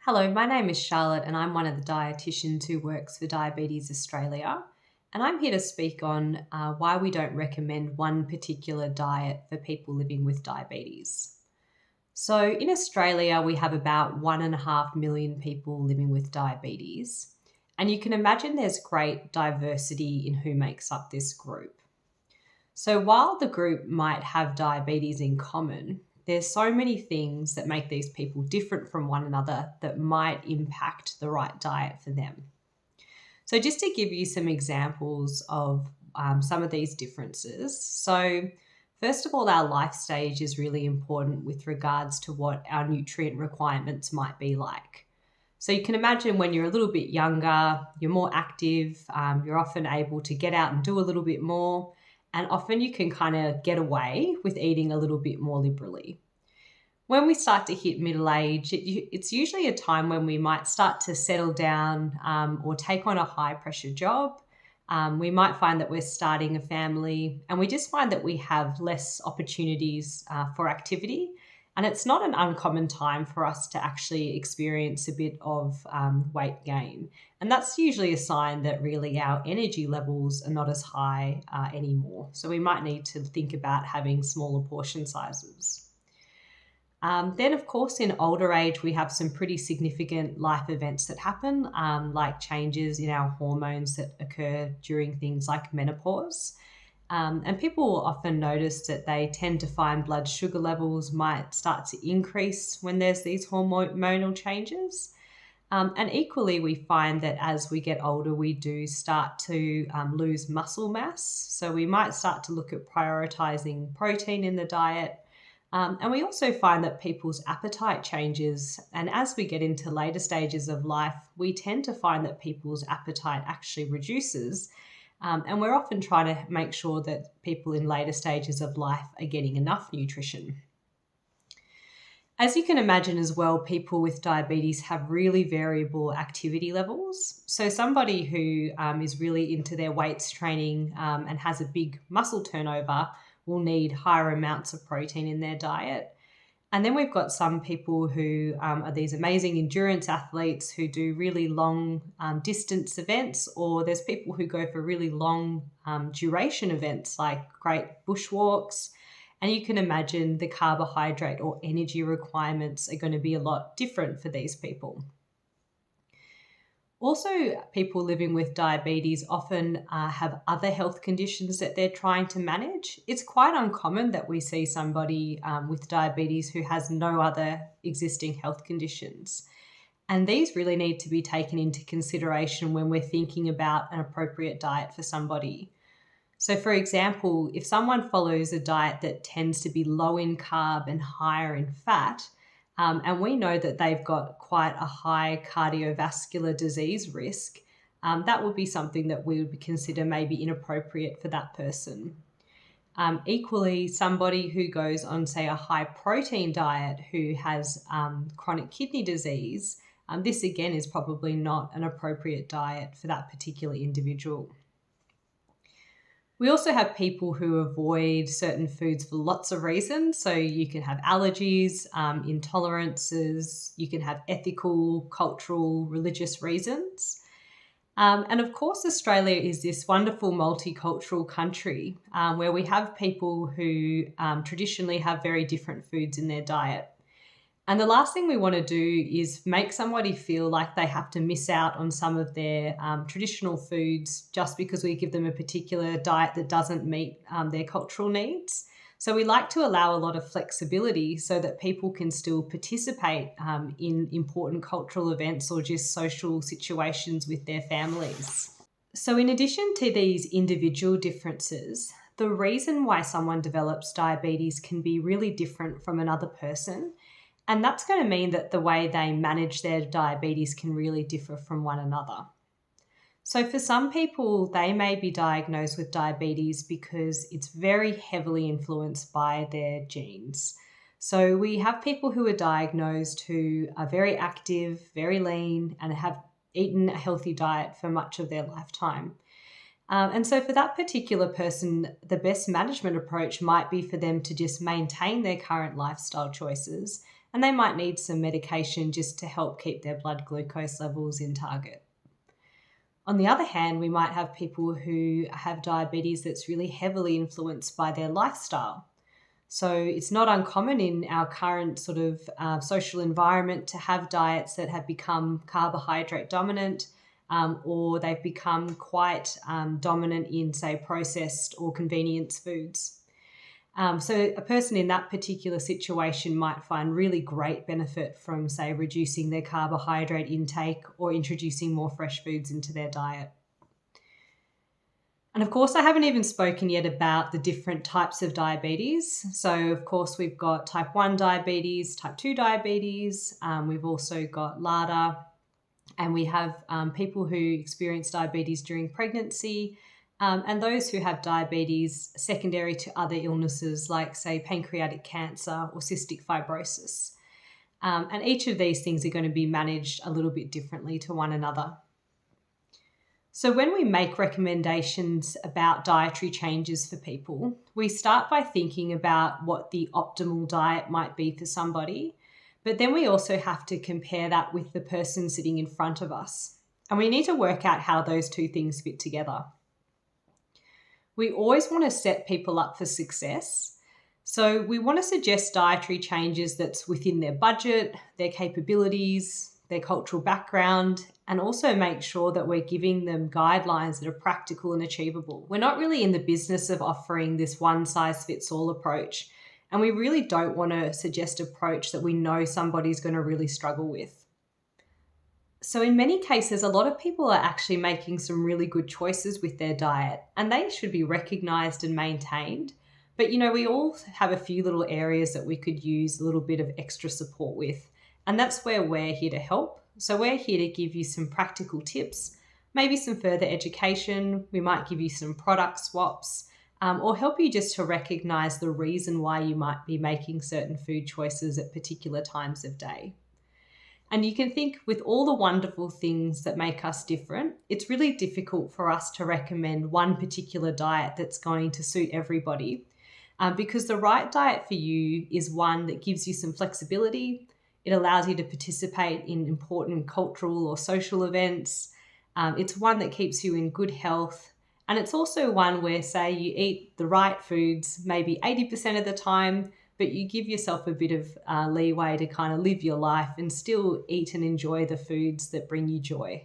Hello, my name is Charlotte and I'm one of the dietitians who works for Diabetes Australia. And I'm here to speak on why we don't recommend one particular diet for people living with diabetes. So in Australia, we have about 1.5 million people living with diabetes. And you can imagine there's great diversity in who makes up this group. So while the group might have diabetes in common, there's so many things that make these people different from one another that might impact the right diet for them. So just to give you some examples of some of these differences. So first of all, our life stage is really important with regards to what our nutrient requirements might be like. So you can imagine when you're a little bit younger, you're more active, you're often able to get out and do a little bit more. And often you can kind of get away with eating a little bit more liberally. When we start to hit middle age, it's usually a time when we might start to settle down or take on a high pressure job. We might find that we're starting a family and we just find that we have less opportunities for activity. And it's not an uncommon time for us to actually experience a bit of weight gain. And that's usually a sign that really our energy levels are not as high anymore. So we might need to think about having smaller portion sizes. Then, of course, in older age, we have some pretty significant life events that happen, like changes in our hormones that occur during things like menopause. And people will often notice that they tend to find blood sugar levels might start to increase when there's these hormonal changes. And equally, we find that as we get older, we do start to lose muscle mass. So we might start to look at prioritizing protein in the diet. And we also find that people's appetite changes. And as we get into later stages of life, we tend to find that people's appetite actually reduces. And we're often trying to make sure that people in later stages of life are getting enough nutrition. As you can imagine as well, people with diabetes have really variable activity levels. So somebody who is really into their weights training and has a big muscle turnover will need higher amounts of protein in their diet. And then we've got some people who are these amazing endurance athletes who do really long distance events, or there's people who go for really long duration events like great bushwalks. And you can imagine the carbohydrate or energy requirements are going to be a lot different for these people. Also, people living with diabetes often have other health conditions that they're trying to manage. It's quite uncommon that we see somebody with diabetes who has no other existing health conditions. And these really need to be taken into consideration when we're thinking about an appropriate diet for somebody. So for example, if someone follows a diet that tends to be low in carb and higher in fat, and we know that they've got quite a high cardiovascular disease risk, that would be something that we would consider maybe inappropriate for that person. Equally, somebody who goes on, say, a high protein diet who has chronic kidney disease, this again is probably not an appropriate diet for that particular individual. We also have people who avoid certain foods for lots of reasons. So you can have allergies, intolerances, you can have ethical, cultural, religious reasons. And of course, Australia is this wonderful multicultural country where we have people who traditionally have very different foods in their diet. And the last thing we want to do is make somebody feel like they have to miss out on some of their traditional foods just because we give them a particular diet that doesn't meet their cultural needs. So we like to allow a lot of flexibility so that people can still participate in important cultural events or just social situations with their families. So in addition to these individual differences, the reason why someone develops diabetes can be really different from another person. And that's going to mean that the way they manage their diabetes can really differ from one another. So for some people, they may be diagnosed with diabetes because it's very heavily influenced by their genes. So we have people who are diagnosed who are very active, very lean, and have eaten a healthy diet for much of their lifetime. And so for that particular person, the best management approach might be for them to just maintain their current lifestyle choices and they might need some medication just to help keep their blood glucose levels in target. On the other hand, we might have people who have diabetes that's really heavily influenced by their lifestyle. So it's not uncommon in our current sort of social environment to have diets that have become carbohydrate dominant, or they've become quite dominant in, say, processed or convenience foods. So a person in that particular situation might find really great benefit from, say, reducing their carbohydrate intake or introducing more fresh foods into their diet. And of course, I haven't even spoken yet about the different types of diabetes. So of course, we've got type 1 diabetes, type 2 diabetes. We've also got LADA, and we have people who experience diabetes during pregnancy, and those who have diabetes secondary to other illnesses like, say, pancreatic cancer or cystic fibrosis. And each of these things are going to be managed a little bit differently to one another. So when we make recommendations about dietary changes for people, we start by thinking about what the optimal diet might be for somebody, but then we also have to compare that with the person sitting in front of us. And we need to work out how those two things fit together. We always want to set people up for success. So we want to suggest dietary changes that's within their budget, their capabilities, their cultural background, and also make sure that we're giving them guidelines that are practical and achievable. We're not really in the business of offering this one-size-fits-all approach, and we really don't want to suggest an approach that we know somebody's going to really struggle with. So in many cases, a lot of people are actually making some really good choices with their diet, and they should be recognized and maintained. But, we all have a few little areas that we could use a little bit of extra support with. And that's where we're here to help. So we're here to give you some practical tips, maybe some further education. We might give you some product swaps, or help you just to recognize the reason why you might be making certain food choices at particular times of day. And you can think, with all the wonderful things that make us different, it's really difficult for us to recommend one particular diet that's going to suit everybody, because the right diet for you is one that gives you some flexibility. It allows you to participate in important cultural or social events. It's one that keeps you in good health. And it's also one where, say, you eat the right foods maybe 80% of the time, but you give yourself a bit of leeway to kind of live your life and still eat and enjoy the foods that bring you joy.